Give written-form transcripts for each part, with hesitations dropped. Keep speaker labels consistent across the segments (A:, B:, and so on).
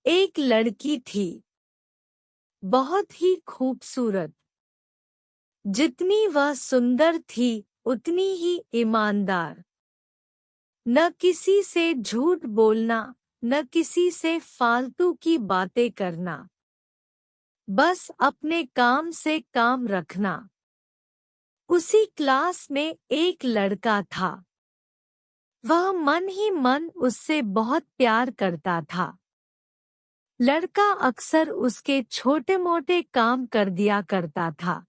A: एक लड़की थी, बहुत ही खूबसूरत। जितनी वह सुंदर थी उतनी ही ईमानदार। न किसी से झूठ बोलना, न किसी से फालतू की बातें करना, बस अपने काम से काम रखना। उसी क्लास में एक लड़का था। वह मन ही मन उससे बहुत प्यार करता था। लड़का अक्सर उसके छोटे मोटे काम कर दिया करता था।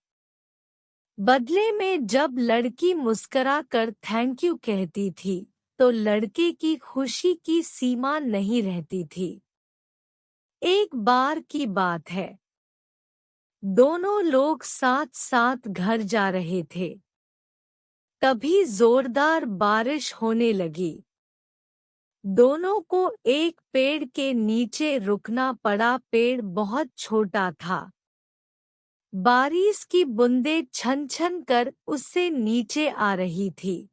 A: बदले में जब लड़की मुस्करा कर थैंक यू कहती थी तो लड़के की खुशी की सीमा नहीं रहती थी। एक बार की बात है, दोनों लोग साथ साथ घर जा रहे थे। तभी जोरदार बारिश होने लगी। दोनों को एक पेड़ के नीचे रुकना पड़ा। पेड़ बहुत छोटा था। बारिश की बूंदें छन छन कर उससे नीचे आ रही थी।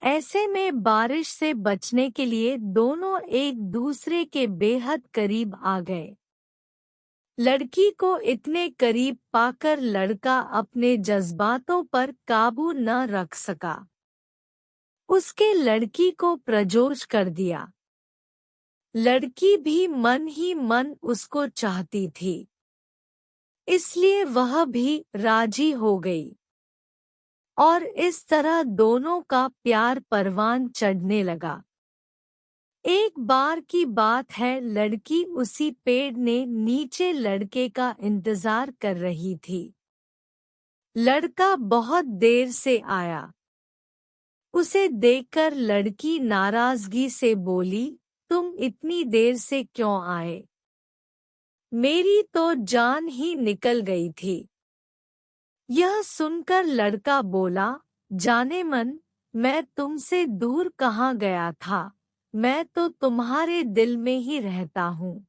A: ऐसे में बारिश से बचने के लिए दोनों एक दूसरे के बेहद करीब आ गए। लड़की को इतने करीब पाकर लड़का अपने जज्बातों पर काबू न रख सका। उसके लड़की को प्रपोज कर दिया। लड़की भी मन ही मन उसको चाहती थी, इसलिए वह भी राजी हो गई और इस तरह दोनों का प्यार परवान चढ़ने लगा। एक बार की बात है, लड़की उसी पेड़ ने नीचे लड़के का इंतजार कर रही थी। लड़का बहुत देर से आया। उसे देखकर लड़की नाराजगी से बोली, तुम इतनी देर से क्यों आए? मेरी तो जान ही निकल गई थी। यह सुनकर लड़का बोला, जाने मन, मैं तुमसे दूर कहाँ गया था, मैं तो तुम्हारे दिल में ही रहता हूँ।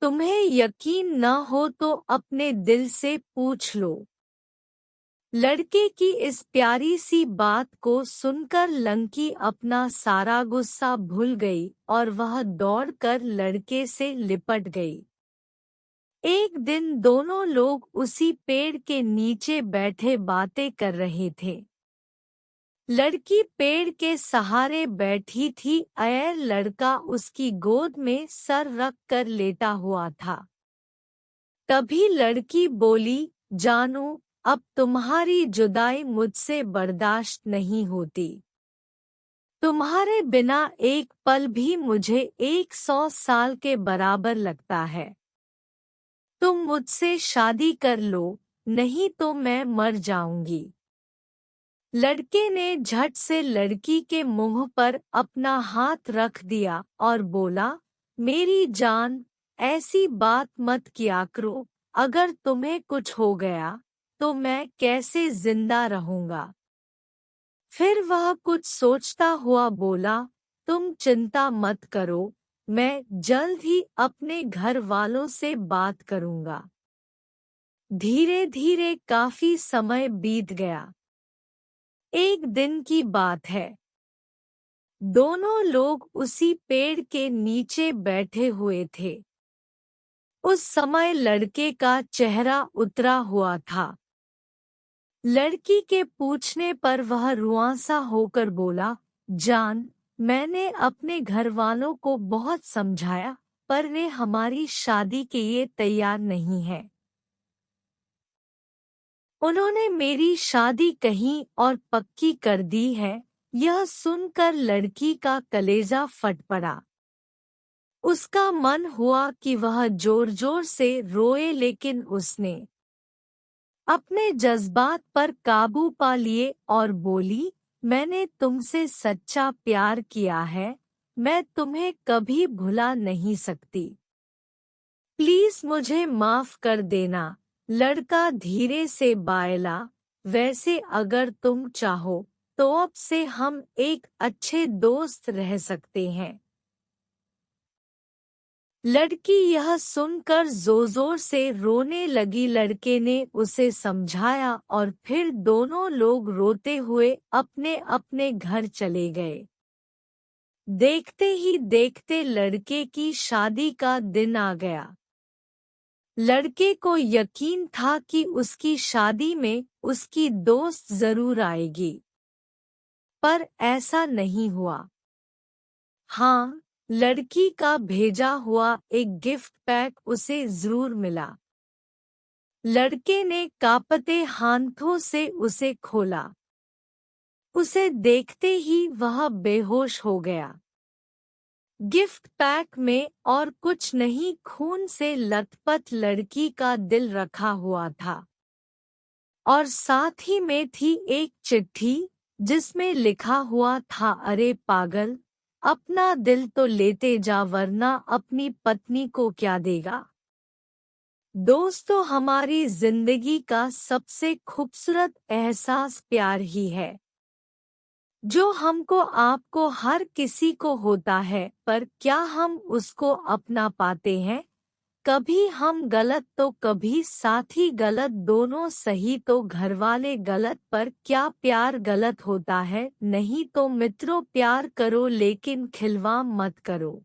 A: तुम्हें यकीन न हो तो अपने दिल से पूछ लो। लड़के की इस प्यारी सी बात को सुनकर लड़की अपना सारा गुस्सा भूल गई और वह दौड़कर लड़के से लिपट गई। एक दिन दोनों लोग उसी पेड़ के नीचे बैठे बातें कर रहे थे। लड़की पेड़ के सहारे बैठी थी और लड़का उसकी गोद में सर रख कर लेटा हुआ था। तभी लड़की बोली, जानू, अब तुम्हारी जुदाई मुझसे बर्दाश्त नहीं होती। तुम्हारे बिना एक पल भी मुझे 100 साल के बराबर लगता है। तुम मुझसे शादी कर लो, नहीं तो मैं मर जाऊंगी। लड़के ने झट से लड़की के मुंह पर अपना हाथ रख दिया और बोला, मेरी जान, ऐसी बात मत किया करो। अगर तुम्हें कुछ हो गया तो मैं कैसे जिंदा रहूंगा? फिर वह कुछ सोचता हुआ बोला, तुम चिंता मत करो, मैं जल्द ही अपने घर वालों से बात करूंगा। धीरे धीरे काफी समय बीत गया। एक दिन की बात है, दोनों लोग उसी पेड़ के नीचे बैठे हुए थे। उस समय लड़के का चेहरा उतरा हुआ था। लड़की के पूछने पर वह रुआंसा होकर बोला, जान, मैंने अपने घर वालों को बहुत समझाया पर वे हमारी शादी के लिए तैयार नहीं हैं। उन्होंने मेरी शादी कहीं और पक्की कर दी है। यह सुनकर लड़की का कलेजा फट पड़ा। उसका मन हुआ कि वह जोर जोर से रोए, लेकिन उसने अपने जज्बात पर काबू पा लिए और बोली, मैंने तुमसे सच्चा प्यार किया है, मैं तुम्हें कभी भुला नहीं सकती। प्लीज मुझे माफ कर देना। लड़का धीरे से बोला, वैसे अगर तुम चाहो तो अब से हम एक अच्छे दोस्त रह सकते हैं। लड़की यह सुनकर जोर जोर से रोने लगी। लड़के ने उसे समझाया और फिर दोनों लोग रोते हुए अपने अपने घर चले गए। देखते ही देखते लड़के की शादी का दिन आ गया। लड़के को यकीन था कि उसकी शादी में उसकी दोस्त जरूर आएगी, पर ऐसा नहीं हुआ। हाँ, लड़की का भेजा हुआ एक गिफ्ट पैक उसे जरूर मिला। लड़के ने कांपते हाथों से उसे खोला। उसे देखते ही वह बेहोश हो गया। गिफ्ट पैक में और कुछ नहीं, खून से लथपथ लड़की का दिल रखा हुआ था, और साथ ही में थी एक चिट्ठी जिसमें लिखा हुआ था, अरे पागल, अपना दिल तो लेते जा वरना अपनी पत्नी को क्या देगा। दोस्तों, हमारी जिंदगी का सबसे खूबसूरत एहसास प्यार ही है, जो हमको आपको हर किसी को होता है, पर क्या हम उसको अपना पाते हैं? कभी हम गलत तो कभी साथी गलत, दोनों सही तो घरवाले गलत, पर क्या प्यार गलत होता है? नहीं तो मित्रों, प्यार करो लेकिन खिलवाड़ मत करो।